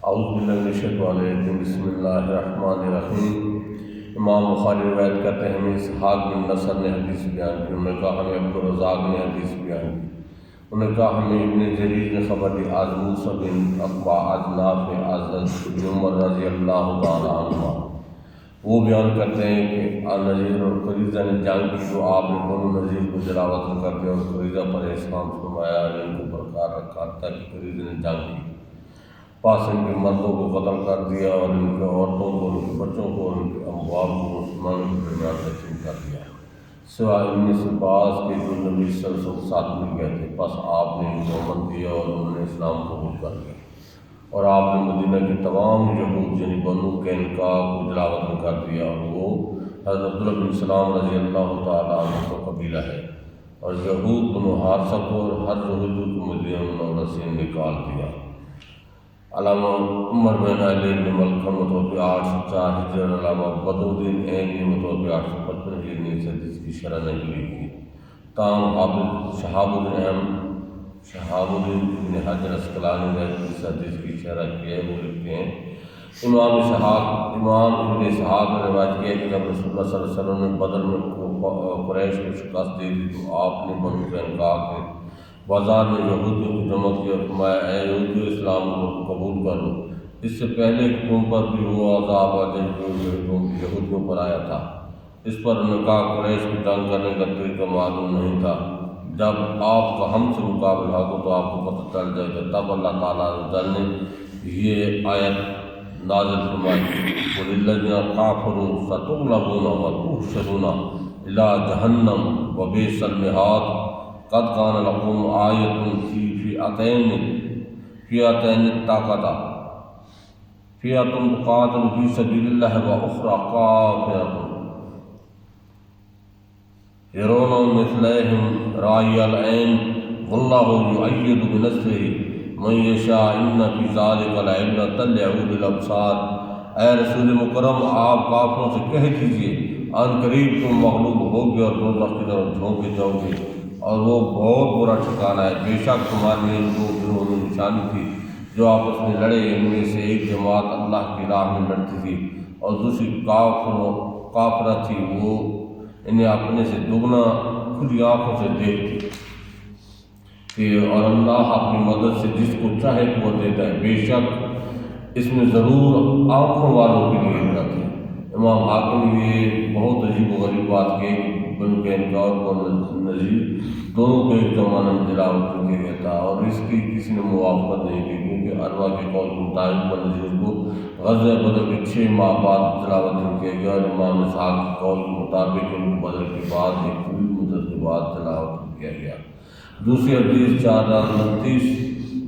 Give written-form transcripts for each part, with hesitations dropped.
اعوذ باللہ من الشیطان الرجیم بسم اللہ الرحمن الرحیم۔ امام بخاری روایت کرتے ہیں ہمیں اسحاق بن نصر نے حدیث بیان کی، انہوں نے کہا ہمیں عبدالرزاق نے حدیث بیان کی، انہوں نے کہا ہمیں ابن جریر نے خبر دی آج موسیٰ بن عقبہ آج نافع آج حضرت ابن عمر رضی اللہ تعالیٰ عنہ وہ بیان کرتے ہیں کہ نذیر اور قریظہ نے جنگ کی تو آپ نے بنو نذیر کو جلاوطن کر دیا اور قریظہ پر احسان فرمایا اور ان کو برقرار رکھا تاکہ قریظہ نے جنگ کی، پاس ان کے مردوں کو قتل کر دیا اور ان کے عورتوں کو، ان کے بچوں کو اور ان کے اموال کو مسلمانوں کے درمیان تقسیم کر دیا، سوائے ان سے بعض کے جو نبی صلی اللہ علیہ وسلم ساتھ مل گئے تھے۔ پس آپ نے ان کو امن دیا اور انہوں نے اسلام قبول کر لیا، اور آپ نے مدینہ کے تمام یہود یعنی بنو قینقاع کو جلاوطن کر دیا، اور وہ حضرت عبداللہ بن سلام رضی اللہ تعالیٰ عنہ کا قبیلہ ہے، اور یہود بنو حارثہ کو اور ہر یہودی کو مدینہ منورہ سے نکال دیا۔ علامہ عمر بن علی بن ملکہ متوفی 804 ہجری اور علامہ بدرالدین عینی متوفی 855 ہجری نے اس حدیث کی شرح نہیں لکھی، تاہم حافظ شہاب الدین ابن حجر عسقلانی نے اس حدیث کی شرح کی ہے، وہ لکھتے ہیں امام ابن اسحاق نے روایت کیا کہ جب رسول اللہ صلی اللہ علیہ وسلم نے بدر میں قریش کو شکست دی تھی تو آپ نے بنو قینقاع کے بازار میں یہودیوں کو جمع کیا اور فرمایا اے یہودیو اسلام کو قبول کر لو، اس سے پہلے کہ تم پر بھی وہ عذاب آ جائے جو یہودیوں پر آیا تھا۔ اس پر انہوں نے کہا قریش کو جنگ کرنے کا طریقہ معلوم نہیں تھا، جب آپ کا ہم سے مقابلہ ہو تو آپ کو پتہ چل جائے گا۔ تب اللہ تعالیٰ نے یہ آیت نازل فرمائی وَلِلَّذِينَ كَفَرُوا سَتُغْلَبُونَ وَتُحْشَرُونَ إِلَىٰ جَهَنَّمَ وَبِئْسَ الْمِہَادُ قد كان لكم آية في فئتين التقتا فئة تقاتل في سبيل الله وأخرى كافرة يرونهم مثليهم رأي العين والله يؤيد بنصره من يشاء إن في ذلك لعبرة لأولي الأبصار۔ اے رسول مکرم آپ کافروں سے کہہ دیجیے ان قریب تم مغلوب ہوگے اور دوزخ کی طرف جھونکے جاؤ گے، اور وہ بہت برا ٹھکانہ ہے۔ بے شک تمہارے لیے دو گروہوں میں نشانی تھی جو آپس میں لڑے، ان میں سے ایک جماعت اللہ کی راہ میں لڑتی تھی اور دوسری کافرہ تھی، وہ انہیں اپنے سے دگنا کھلی آنکھوں سے دیکھتی کہ اور اللہ اپنی مدد سے جس کو چاہے وہ دیتا ہے، بے شک اس میں ضرور آنکھوں والوں کے لیے عبرت ہے۔ امام حاکم نے یہ بہت عجیب و غریب بات کی کہ بنو قینقاع اور بنو نذیر دونوں کو ایک زمانہ میں جلاوطن کیا گیا تھا، اور اس کی کسی نے موافقت نہیں کی، کیونکہ اروا کے قول کے مطابق بنو نذیر کو غزوہ بدر کے 6 ماہ بعد جلاوطن کیا گیا، اور امام اسحاق کے قول کے مطابق ان کو بدر کے بعد ایک طویل مدت کے بعد جلاوطن کیا گیا۔ دوسری حدیث 4029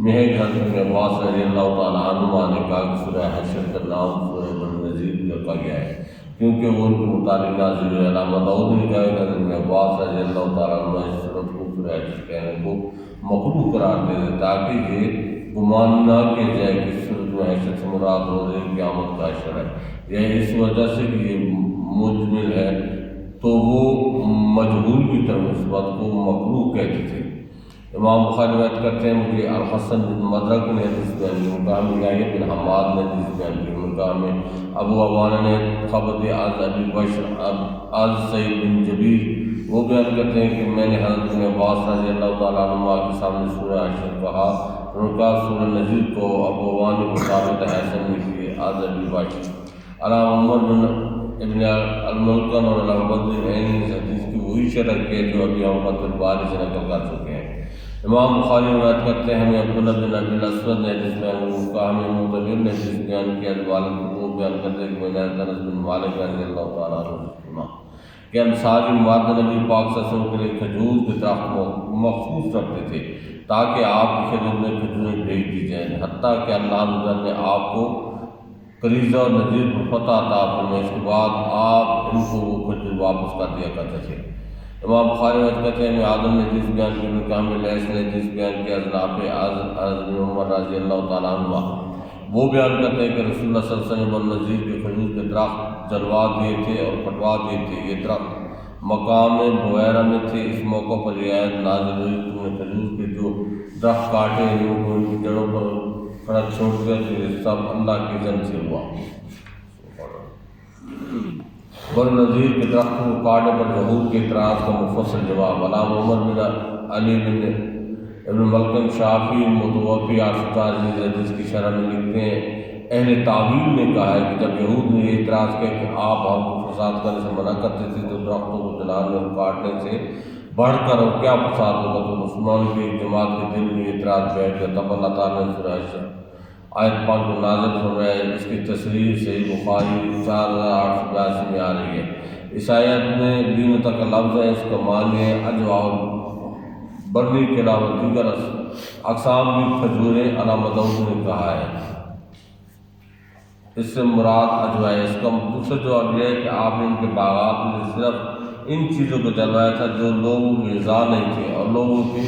میں ہے کہ حضرت ابن عباس رضی اللہ تعالیٰ عنہما نے کہا کہ سورہ حشر کا نام سورہ بنو نذیر رکھا گیا ہے کیونکہ وہ ان کے متعلق نازل ہوئی۔ علامہ داؤد نے کہا کہ حضرت ابن عباس رضی اللہ تعالیٰ عنہ اس صورت کو سورہ حشر کہنے کو مکروہ قرار دے دے تاکہ یہ گمان نہ کیا جائے کہ صورت میں حشر سے مراد روزے قیامت کا حشر ہے، یہ اس وجہ سے کہ یہ مجمل ہے تو وہ مجہول کی طرف نسبت کو مکروہ کہتے تھے۔ امام بخاری روایت کرتے ہیں مجھے الحسن بن مدرک نے حدیث بیان کی، ان کا ہمیں یحییٰ بن حماد نے حدیث بیان کی، ان کا ہمیں ابو عوانہ نے خبر دی آز ابی بشر آز سعید بن جبیر، وہ بیان کرتے ہیں کہ میں نے حضرت ابن عباس رضی اللہ تعالیٰ عنہ کے سامنے سورہ حشر کہا، ان کا سورہ نذیر کو ابو عوانہ کو ثابت حسن نے کی آز ابی بشر۔ علامہ عمر بن ابن الملکن اور علامہ بدرالدین عینی اس حدیث کی وہی شرح کی جو ابھی ہم فتح الباری سے نقل کر چکے ہیں۔ امام بخاری روایت کرتے ہیں ہمیں عبداللہ بن ابی الاسود نے حدیث بیان کی، کا ہمیں معتبر نے حدیث بیان کیا، وہ بیان کرتے ہیں کہ میں نے انس بن مالک رضی اللہ تعالیٰ عنہ سے سنا کہ انصاری مرد نبی پاک صلی اللہ علیہ وسلم کے لیے کھجور کے درخت مخصوص رکھتے تھے تاکہ آپ کی خدمت میں کھجوریں بھیج دی جائیں، حتیٰ کہ اللہ نے آپ کو قریظہ اور نذیر پر فتح عطا فرمائی، اس کے بعد آپ ان کو وہ کھجور واپس کر دیا کرتے تھے۔ امام بخاری روایت کرتے ہیں آدم نے حدیث بیان کی، ان کا ہمیں لیث نے حدیث بیان کیا حضرت عمر رضی اللہ تعالیٰ عنہ، وہ بیان کرتے ہیں کہ رسول اللہ صلی اللہ علیہ وسلم بنو نذیر کے کھجور کے درخت جلوا دیے تھے اور کٹوا دیے تھے، یہ درخت مقام بویرہ میں تھے۔ اس موقع پر یہ آیت نازل ہوئی تم نے کھجور کے جو درخت کاٹے ان کو ان کی جڑوں پر فرض چھوڑ دیا تو یہ سب اللہ کے اذن سے ہوا۔ بنو نذیر کے درختوں کو کاٹنے پر یہود کے اعتراض کا مفصل جواب۔ علامہ عمر بن علی بن ابن ملکم شافعی متوفی 840 حدیث کی شرح میں لکھتے ہیں، اہل تعویل نے کہا ہے کہ جب یہود نے یہ اعتراض کیا کہ آپ ہم کو فساد کرنے سے منع کرتے تھے تو درختوں کو جلانے اور کاٹنے سے بڑھ کر اور کیا فساد ہوگا، تو مسلمانوں کی ایک جماعت کے دل میں یہ اعتراض بیٹھ گیا۔ تب اللہ تعالیٰ نے سورہ حشر آیت 5 کو نازل فرمایا، اس کی تصریح صحیح بخاری 4882 میں آ رہی ہے۔ اس آیت میں لینتا کا لفظ ہے، اس کا معنی ہے اجوا اور برنی کے علاوہ دیگر اقسام بھی کھجوریں۔ علامہ داؤد نے کہا ہے اس سے مراد اجوا ہے۔ اس کا دوسرا جواب یہ ہے کہ آپ نے ان کے باغات میں صرف ان چیزوں کو جلوایا تھا جو لوگوں کی غذا نہیں تھے، اور لوگوں کی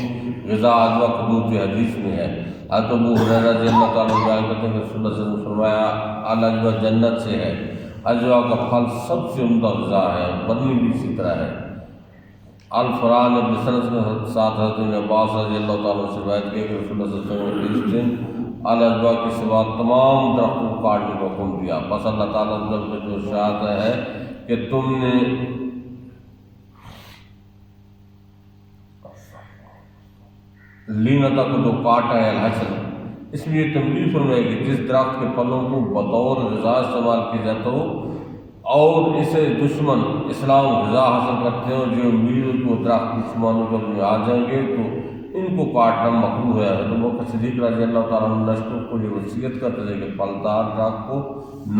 غذا اجوا کھجور کی حدیث میں ہے۔ حضرت ابو ہریرہ رضی اللہ تعالیٰ عنہ بیان کرتے ہیں کہ رسول اللہ صلی اللہ علیہ وسلم نے فرمایا الاجوا جنت سے ہے، اجوا کا پھل سب سے عمدہ غذا ہے، برنی بھی اسی طرح ہے۔ الفران ابن سنس میں ساتھ حضرت ابن عباس رضی اللہ تعالیٰ سے روایت کی کہ رسول اللہ صلی اللہ علیہ وسلم نے اس دن الاجوا کے سوا تمام درختوں کو کاٹنے کا حکم دیا۔ بس اللہ تعالیٰ نے جو ارشاد ہے کہ تم نے لینتا کو جو کاٹا ہے الحشر، اس میں یہ تنبیہ فرمائے کہ جس درخت کے پھلوں کو بطور غذا استعمال کیا جاتا ہو اور اسے دشمن اسلام غذا حاصل کرتے ہیں، اور جو امید کہ وہ درخت مسلمانوں کے میں آ جائیں گے تو ان کو کاٹنا مکروہ ہے۔ حضرت ابوبکر صدیق رضی اللہ تعالیٰ عنہ نشتوں کو یہ وصیت کرتے تھے کہ پھلدار درخت کو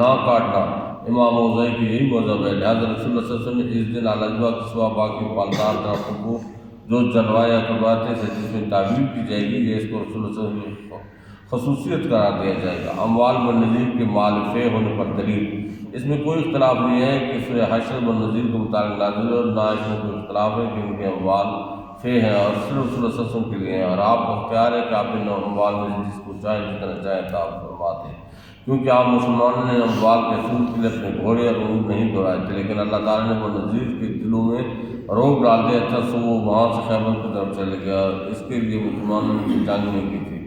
نہ کاٹنا۔ امام اوزاعی کی یہی مذہب ہے، لہٰذا رسول اللہ صلی اللہ علیہ وسلم نے اس دن الاجوا کے سوا باقی پھلدار درختوں کو جو جلوایا کرواتے تھے جس میں تعبیر کی جائے گی، یہ اس کو رسول اللہ صلی اللہ علیہ وسلم کی خصوصیت قرار دیا جائے گا۔ اموال بن نذیر کے مال فے ہونے پر دلیل، اس میں کوئی اختلاف نہیں ہے کہ سورہ حشر بن نذیر کے متعلق نازل ہے، اور نہ اس میں کوئی اختلاف ہے کہ ان کے اموال فے ہیں اور صرف رسول اللہ صلی اللہ علیہ وسلم کے لیے ہیں، اور آپ کا اختیار ہے کہ آپ ان اموال میں جس کو چاہیں جتنا چاہیں عطا فرما دیں، کیونکہ آپ مسلمانوں نے اموال کے حصول کے لیے اپنے گھوڑے اور اونٹ نہیں دوڑائے تھے، لیکن اللہ تعالیٰ نے بن نذیر کے دلوں میں روک ڈال دیا تھا، سو وہ وہاں سے خیبر کی طرف چلے گیا، اور اس کے لیے مسلمانوں نے جنگ نہیں کی تھی۔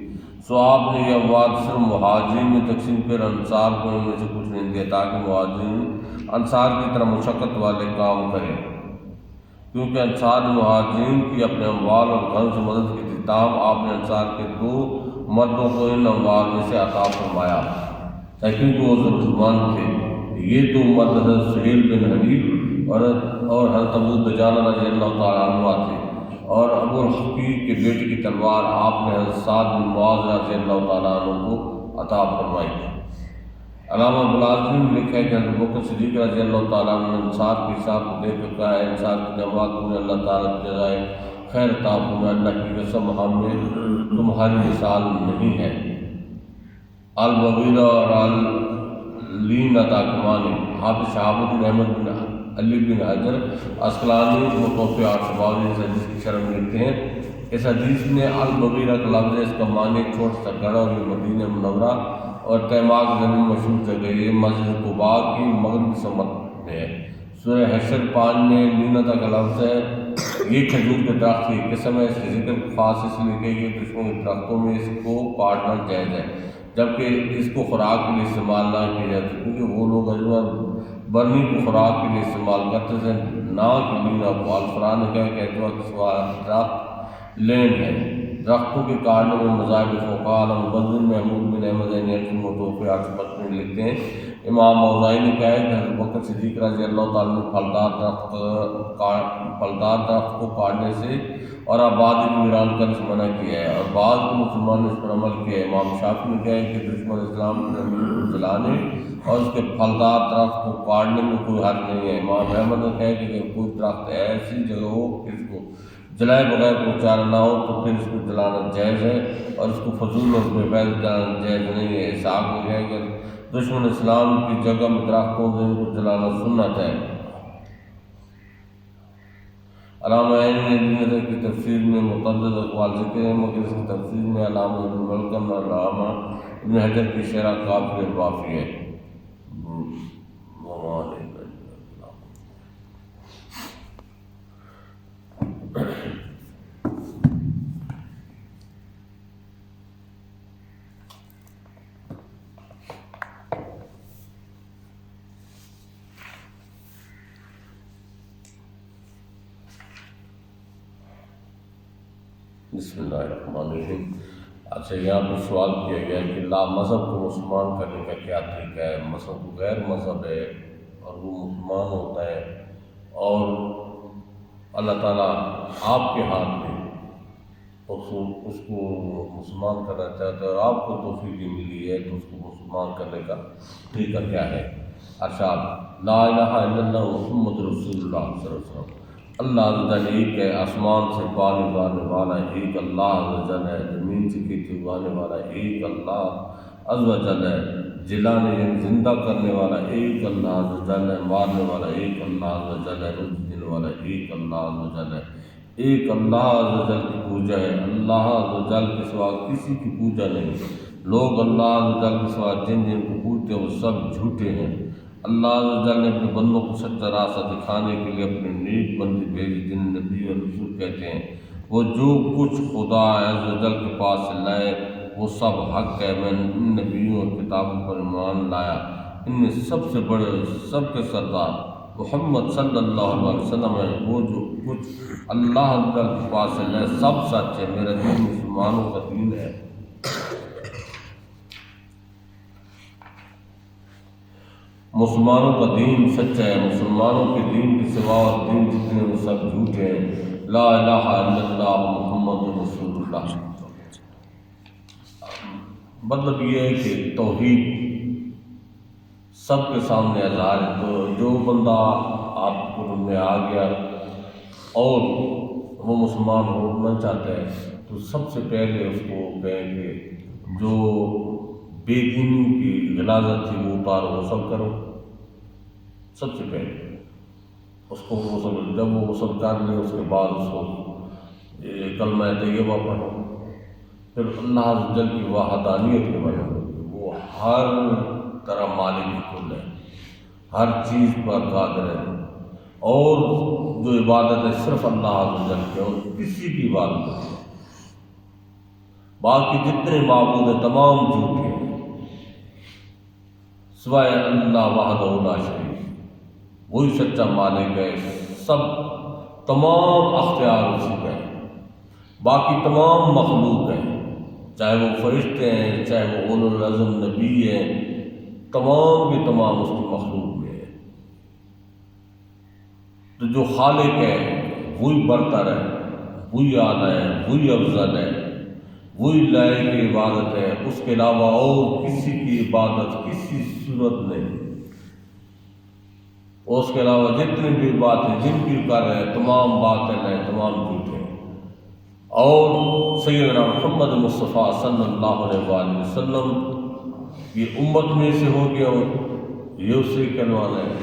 سو آپ نے یہ اموال صرف مہاجرین میں تقسیم کر انصار کو ان میں سے کچھ نہیں دیا، تاکہ مہاجرین انصار کی طرح مشقت والے کام کریں، کیونکہ انصار نے مہاجرین کی اپنے اموال اور گھر سے مدد کی تھی، تاہم آپ نے انصار کے 2 مردوں کو ان اموال میں سے عطا فرمایا، کیونکہ وہ ضرورت مند تھے۔ یہ 2 مرد حضرت سہیل بن حنیف اور حضرت ابو دجانہ رضی اللہ تعالیٰ عنہ تھے، اور ابو الحقیق کے بیٹے کی تلوار آپ نے حضرت سعد بن معاذ رضی اللہ تعالیٰ عنہ کو عطا فرمائی۔ علامہ بلازمی نے لکھا ہے کہ حضرت ابوبکر صدیق رضی اللہ تعالیٰ عنہ نے انصار کے حساب کو دیکھ کر کہا ہے، انصار کی جماعت میں اللہ تعالیٰ کی جزائے خیر عطا فرمائے، اللہ کی قسم ہم میں تمہاری مثال نہیں ہے۔ البغیرہ اور لینتا کے معنی، حافظ شہاب الدین احمد بن علی بن حجر عسقلانی متوفی 852 حدیث کی شرح میں لکھتے ہیں، اس حدیث میں البغیرہ کا لفظ ہے، اس کا معنی چھوٹا سا گڑھا، اور یہ مدینہ منورہ اور تیماک زمین مشہور جگہ، یہ مسجد قباء کی مغربی سمت میں ہے۔ سورہ حشر 5 میں لینتا کا لفظ ہے، یہ کھجور کے درخت کی قسم ہے، اس کے ذکر خاص اس لیے کہ یہ دشمن کے درختوں میں اس کو کاٹنا جائز ہے، جبکہ اس کو خوراک کے لیے استعمال نہ کیا جاتا، کیونکہ وہ لوگ اجوا برنی کو خوراک کے لیے استعمال کرتے تھے، نہ کہ لینا کو۔ الفران نے کہا کہ اجوا کے سوا درخت لینڈ ہے۔ درختوں کے کاٹنے میں مذاہب فقہاء مبذر محمود بن احمد عینی متوفی 855 لکھتے ہیں، امام اوزاعی نے کہا ہے کہ حضرت بکر صدیق رضی اللہ تعالیٰ نے پھلدار درخت کو کاٹنے سے اور آبادی کو ویران کرنے سے منع کیا ہے، اور بعض مسلمانوں نے اس پر عمل کیا ہے۔ امام شافعی نے کہا ہے کہ دشمن اسلام کے امیر کو جلانے اور اس کے پھلدار درخت کو کاٹنے میں کوئی حرج نہیں ہے۔ امام احمد نے کہا ہے کہ اگر کوئی درخت ایسی جگہ ہو کہ اس کو جلائے بغیر کوئی چارہ نہ ہو تو پھر اس کو جلانا جائز ہے، اور اس کو فضول اور بے فائدہ جلانا جائز نہیں ہے۔ اسحاق نے کہا کہ دشمن اسلام کی جگہ میں درختوں سے ان کو جلانا سنت ہے۔ علامہ عینی نے کی تفسیر میں متعدد اقوال ذکر ہیں، مگر اس کی تفسیر میں علامہ ابن ملکم اور علامہ ابن حجر کی شرح کافی اور وافی ہے۔ بسم اللہ الرحمن الرحیم۔ اچھا، یہاں پہ سوال کیا گیا کہ لا مذہب کو مسلمان کرنے کا کیا طریقہ ہے؟ مذہب غیر مذہب ہے اور وہ مسلمان ہوتا ہے، اور اللہ تعالیٰ آپ کے ہاتھ میں اس کو مسلمان کرنا چاہتا ہے، اور آپ کو توفیق ملی ہے تو اس کو مسلمان کرنے کا طریقہ کیا ہے؟ ارشاد لا الہ الا اللہ محمد رسول اللہ صلی اللہ علیہ وسلم۔ اللہ عز و جل ایک ہے، آسمان سے پانی اتارنے والا ایک اللہ عز و جل ہے، زمین سے کھیتی اگانے والا ایک اللہ عز و جل ہے، جلانے یعنی زندہ کرنے والا ایک اللہ عز و جل ہے، مارنے والا ایک اللہ عز و جل ہے، رزق دینے والا ایک اللہ عز و جل ہے۔ ایک اللہ عز و جل کی پوجا ہے، اللہ عز و جل کے سوا کسی کی پوجا نہیں۔ لوگ اللہ عز و جل کے سوا جن کو پوجتے ہیں وہ سب جھوٹے ہیں۔ اللہ عز و جل نے اپنے بندوں کو سچا راستہ دکھانے کے لیے اپنے نیک بندے بھیجے، جن نبی اور رسول کہتے ہیں وہ جو کچھ خدا عز و جل کے پاس سے لائے وہ سب حق ہے۔ میں ان نبیوں اور کتابوں پر ایمان لایا، ان میں سب سے بڑے سب کے سردار محمد صلی اللہ علیہ وسلم ہے۔ وہ جو کچھ اللہ عز و جل کے پاس سے لائے سب سچ ہے۔ میرا دین مسلمانوں کا دین ہے۔ مسلمانوں کا دین سچا ہے، مسلمانوں کے دین کے سوا اور دین جتنے وہ سب جھوٹے ہیں۔ لا الہ الا اللہ محمد رسول اللہ۔ مطلب یہ ہے کہ توحید سب کے سامنے اظہار ہے، تو جو بندہ آپ کو میں آ گیا اور وہ مسلمان ہونا چاہتا ہے تو سب سے پہلے اس کو کہیں کہ جو بے دینی کی غلاظت تھی وہ اتارو، وہ سب کرو۔ سب سے پہلے اس کو غسل، جب وہ غسل کر لے اس کے بعد اس کو کلمہ طیبہ پڑھو، پھر اللہ عز و جل کی وحدانیت کے بارے میں، وہ ہر طرح مالک کل ہے، ہر چیز پر قادر ہے، اور جو عبادت ہے صرف اللہ عز و جل کی، اور کسی کی عبادت نہیں۔ باقی جتنے معبود ہیں تمام جھوٹے ہیں سوائے اللہ وحدہ لا شریک، وہی سچا مالک ہے، سب تمام اختیار اسی کا ہے۔ باقی تمام مخلوق ہیں، چاہے وہ فرشتے ہیں، چاہے وہ اولو العزم نبی ہیں، تمام کے تمام اس کی مخلوق میں ہیں۔ تو جو خالق ہے وہی برتر ہے، وہی اعلیٰ ہے، وہی افضل ہے، وہی لائق عبادت ہے، اس کے علاوہ اور کسی کی عبادت کسی صورت نہیں۔ اور اس کے علاوہ جتنی بھی باتیں جن کی کر رہے ہیں تمام باتیں ہیں، تمام جھوٹے ہیں۔ اور سیدنا محمد مصطفیٰ صلی اللہ علیہ وآلہ وسلم کی امت میں سے ہو گیا ہوں، یہ اس سے کہلوانا ہے،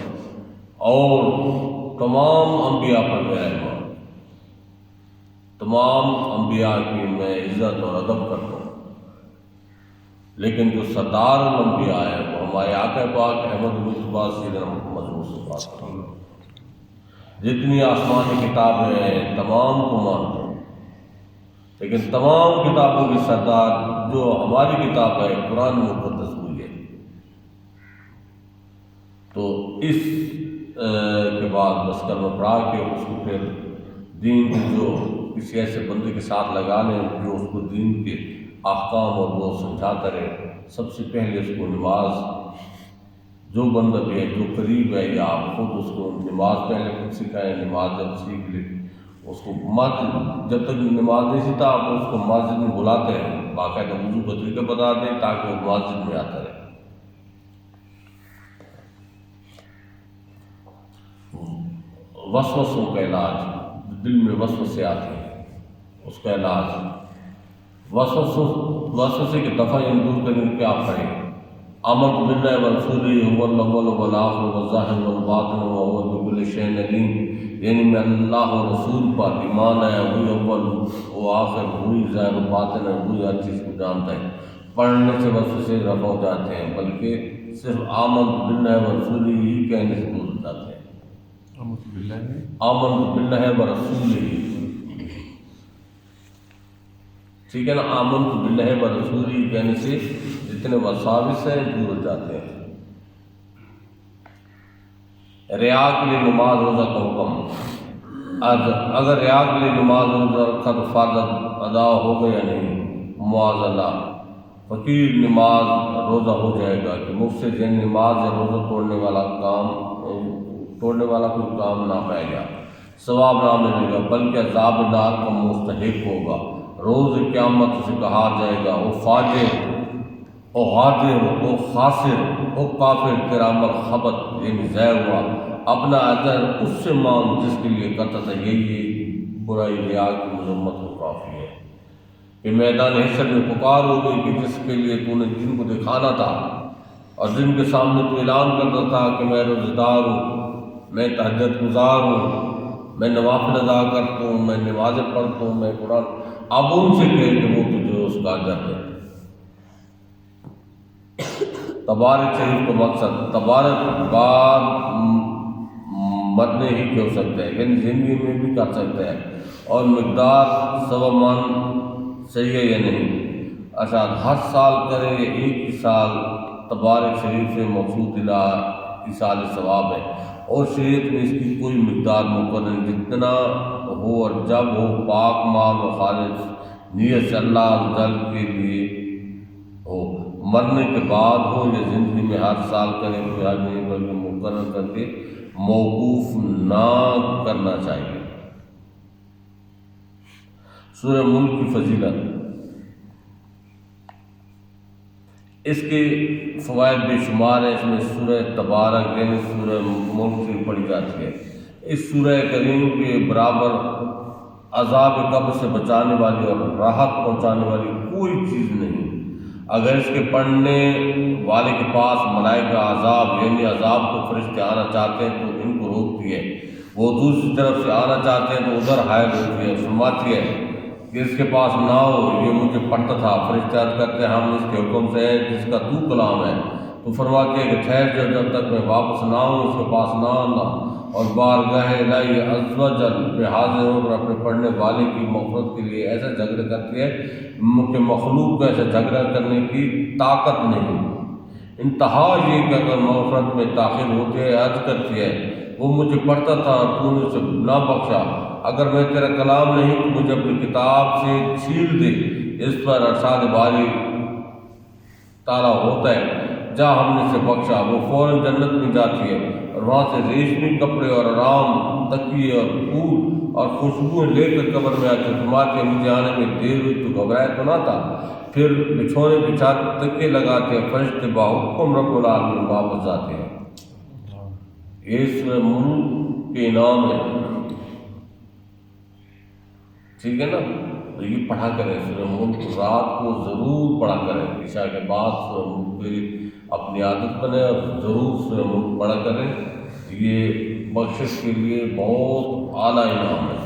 اور تمام انبیاء پر میرا ایمان، تمام انبیاء کی میں عزت اور ادب کرتا ہوں، لیکن جو سردار الانبیاء ہے وہ ہمارے آقا پاک احمد مصطفیٰ سیدنا محمد مصطفیٰ صلی اللہ علیہ وسلم۔ جتنی آسمانی کتابیں ہیں تمام کو مانتا ہوں، لیکن تمام کتابوں کی سردار جو ہماری کتاب ہے قرآن مقدس ہوئی ہے۔ تو اس کے بعد بس کلمہ پڑھا کے اس کو پھر دین کی جو کسی ایسے بندے کے ساتھ لگا لیں جو اس کو دین کے احکام اور وہ سمجھاتا رہے۔ سب سے پہلے اس کو نماز، جو بندہ بھی ہے جو قریب ہے یا آپ خود اس کو نماز پہلے خود سکھائیں، نماز جب سیکھ لے اس کو مسجد، جب تک نماز نہیں سیکھتا آپ اس کو مسجد میں بلاتے ہیں، باقاعدہ وضو کا طریقہ بتا دیں تاکہ وہ مسجد میں آتا رہے۔ وسوسوں کا علاج، دل میں وسوسے آتے ہیں اس کا علاج، وسوسے کے دفعہ دور کرنے کے کیا کریں؟ آمنت باللہ ورسولہ هو الاول والآخر والظاہر والباطن وهو بكل شیء علیم، یعنی میں اللہ اور رسول پر ایمان ہے، وہی اول وہ آخر، وہی ظاہر و باطن ہے، وہی ہر چیز کو جانتا ہے۔ پڑھنے سے وسوسے رفع ہو جاتے ہیں، بلکہ صرف آمنت باللہ ورسولہ ہی کہنے سے دور ہو جاتے ہیں۔ آمنت باللہ ورسولہ، ٹھیک ہے نا، آمنت باللہ ورسولہ کہنے سے جتنے وساوس ہیں دور ہو جاتے ہیں۔ ریا کے لیے نماز روزہ کا حکم، اگر ریا کے لیے نماز روزہ رکھا تو فرض ادا ہو گیا یا نہیں؟ معاذ اللہ، فقیر نماز روزہ ہو جائے گا کہ مفسد یعنی نماز یا روزہ توڑنے والا کوئی کام نہ پائے گا، ثواب نہ ملے گا، بلکہ عذاب نار کا مستحق ہوگا۔ روز قیامت سے کہا جائے گا او فاجر، او غادر، او خاسر، او کافر، تیرا عمل خبط یعنی ضائع ہوا، اپنا اجر اس سے مانگ جس کے لیے کرتا تھا۔ یہی برائی ریا کی مذمت کو کافی ہے کہ میدان حشر میں پکار ہو گئی کہ جس کے لیے تو نے جن کو دکھانا تھا اور جن کے سامنے تو اعلان کرتا تھا کہ میں روزہ دار ہوں، میں تہجد گزار ہوں، میں نوافل ادا کرتا ہوں، میں نمازیں پڑھتا ہوں، میں قرآن، اب ان سے کہے کہ وہ تجھے اس کا اجر ہے۔ تبارک شریف کا مقصد تبارک بعد مرنے ہی کی ہو سکتا ہے، یعنی زندگی میں بھی کر سکتا ہے، اور مقدار سوا من صحیح ہے یا نہیں؟ اچھا، ہر سال کرے یا ایک ہی سال؟ تبارک شریف سے مقصود ایصال ثواب ہے، اور شریعت میں اس کی کوئی مقدار مقرر نہیں، جتنا ہو اور جب ہو، پاک مال و خالص نیت سے اللہ جل کے لیے ہو، مرنے کے بعد ہو یا زندگی میں ہر سال کرے کوئی حد نہیں، بلکہ مقرر کر کے موقوف نہ کرنا چاہیے۔ سورہ ملک کی فضیلت، اس کے فوائد بے شمار ہیں۔ اس میں سورہ تبارک یعنی سورہ ملک سے پڑھی جاتی ہے۔ اس سورہ کریم کے برابر عذاب قبر سے بچانے والی اور راحت پہنچانے والی کوئی چیز نہیں۔ اگر اس کے پڑھنے والے کے پاس ملائکہ عذاب یعنی عذاب کو فرشتے آنا چاہتے ہیں تو ان کو روکتی ہے، وہ دوسری طرف سے آنا چاہتے ہیں تو ادھر حائل ہوتی ہے، فرماتی ہے کہ اس کے پاس نہ ہو، یہ مجھے پڑھتا تھا۔ فرشتے عرض کرتے ہیں ہم اس کے حکم سے ہیں جس کا تو کلام ہے، تو فرماتی ہے کہ ٹھہر جاؤ جب تک میں واپس نہ ہوں، اس کے پاس نہ آنا، اور بارگاہ الہی عز و جل پہ حاضر ہو کر اپنے پڑھنے والے کی مغفرت کے لیے ایسا جھگڑا کرتی ہے کہ مخلوق کو ایسا جھگڑا کرنے کی طاقت نہیں۔ انتہا یہ کہ اگر مغفرت میں تاخیر ہوتی ہے، عرض کرتی ہے وہ مجھے پڑھتا تھا، تو نے اسے نہ بخشا، اگر میں تیرا کلام نہیں تو مجھے اپنی کتاب سے چھیل دے۔ اس پر ارشاد باری تعالیٰ ہوتا ہے جہاں ہم نے اسے بخشا، وہ فوراً جنت میں جاتی ہے اور وہاں سے ریشمی کپڑے اور آرام تکیے اور پھول اور خوشبوئیں لے کر قبر میں آتے، فرماتے ہیں مجھے آنے میں دیر ہوئی تو گھبرایا تو نہ تھا۔ پھر بچھونے بچھاتے تکیے لگاتے ہیں، فرشتے باحکم رب العالمین واپس جاتے ہیں۔ یہ سورہ ملک کے انعام ہے، ٹھیک ہے نا؟ تو یہ پڑھا کریں سورہ ملک، رات کو ضرور پڑھا کریں، عشاء کے بعد سورہ ملک کی اپنی عادت بنے اور ضرور سورہ ملک پڑھا کریں، یہ بخشش کے لیے بہت اعلیٰ انعام ہے۔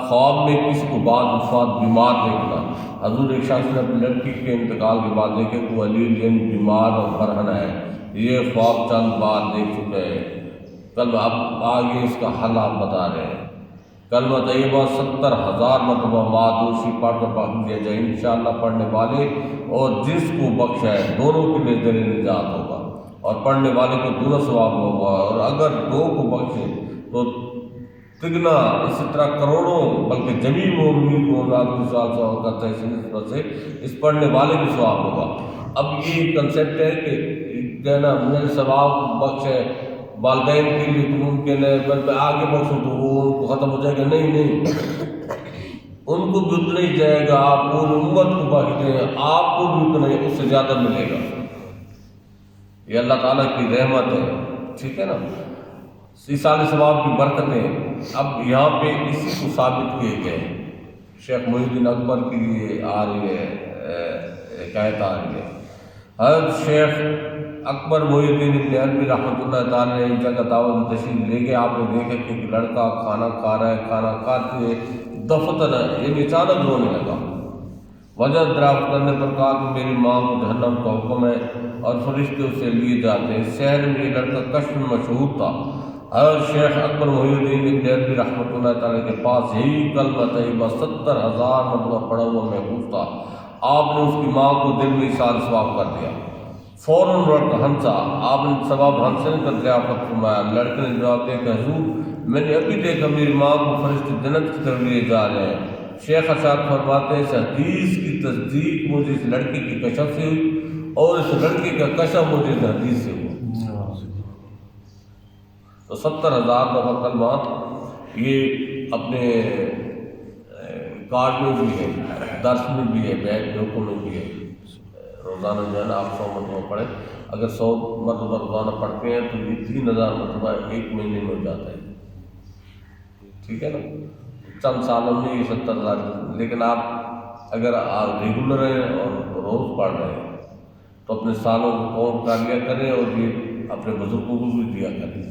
خواب میں کسی کو بعد وفات بیمار دیکھنا، حضور ایک شخص نے اپنی لڑکی کے انتقال کے بعد دیکھے کہ وہ علی بیمار اور برہنہ ہے، یہ خواب چند بار دیکھ چکے ہیں، کل اب آگے اس کا حل آپ بتا رہے ہیں۔ کلمہ طیبہ 70,000 مرتبہ معدوشی پڑھ کر پڑھ دیا جائے، انشاءاللہ پڑھنے والے اور جس کو بخشا ہے دونوں کے لیے ذریعہ نجات ہوگا، اور پڑھنے والے کو دونوں ثواب ہوگا، اور اگر دو کو بخشے تو تگنا، اسی طرح کروڑوں بلکہ جمیع مومنین کو رات کی سال ثواب کرتا ہے، اس نسبت سے اس پڑھنے والے کو ثواب ہوگا۔ اب یہ کنسیپٹ ہے کہ کہنا میرے ثواب بخش ہے والدین کے لیے تو ممکن ہے، پر میں آگے بخشوں تو وہ ان کو ختم ہو جائے گا، نہیں، ان کو بھی اتنا ہی جائے گا، آپ پوری امت کو بخشتے ہیں، آپ کو بھی اتنا ہی، اس سے زیادہ ملے گا۔ یہ اللہ تعالیٰ کی رحمت ہے، ٹھیک ہے نا؟ ایصال ثواب کی برکتیں اب یہاں پہ اسی کو ثابت کیے گئے ہیں۔ شیخ محی الدین اکبر کی یہ آ رہی ہے حکایت آ رہی ہے، حضرت شیخ اکبر محی الدین ابن عربی رحمۃ اللہ تعالیٰ نے ایک جگہ دعوت میں تشریف لے گئے، آپ نے دیکھا کہ ایک لڑکا کھانا کھا رہا ہے، کھانا کھاتے دفتن یعنی اچانک رونے لگا۔ وجہ دریافت کرنے پر کہا کہ میری ماں کو جہنم کا حکم ہے اور فرشتے اسے لیے جاتے ہیں۔ شہر میں یہ لڑکا کشف میں مشہور تھا۔ حضرت شیخ اکبر محی الدین ابن عربی رحمۃ اللہ تعالیٰ کے پاس یہی کلمہ طیبہ 70,000 مرتبہ پڑھا ہوا محفوظ تھا۔ آپ نے اس کی ماں کو دل میں ایصال ثواب کر دیا۔ فوراً لڑکا ہنسا. آپ نے ثواب ہنسنے کا دریافت فرمایا. لڑکے نے جواب دیا کہ حضور میں نے ابھی دیکھا میری ماں کو فرشتے جنت کی طرف لیے جا رہے ہیں. شیخ اسعد فرماتے ہیں اس حدیث کی تصدیق مجھے اس لڑکے کی کشف سے ہوئی اور اس لڑکے کا کشف مجھے اس حدیث سے ہوا. تو 70,000 دفعہ کلمات یہ اپنے کارڈ میں بھی ہے، درس میں بھی ہے، بیت حکم میں بھی ہے. روزانہ جو ہے نا آپ 100 مرتبہ پڑھیں. اگر 100 مرتبہ روزانہ پڑھتے ہیں تو یہ 3,000 مرتبہ ایک مہینے میں ہو جاتا ہے. ٹھیک ہے نا، چند سالوں میں یہ 70,000. لیکن آپ اگر آپ ریگولر ہیں اور روز پڑھ رہے ہیں تو اپنے سالوں کو کاؤنٹ کر لیا کریں اور یہ اپنے بزرگوں کو بھی دیا کریں.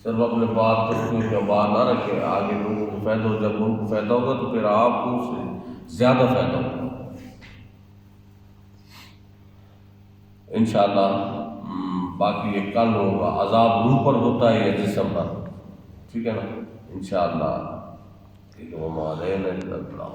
صرف اپنے بات کو بات نہ رکھیں، آگے لوگوں کو فائدہ ہو. جب ان کو فائدہ ہوگا تو پھر آپ کو اس سے زیادہ فائدہ ہوگا انشاءاللہ. باقی یہ کل ہوگا. عذاب روح پر ہوتا ہے یا جسم پر، ٹھیک ہے نا انشاءاللہ. ٹھیک ہے. وما علینا الا البلاغ.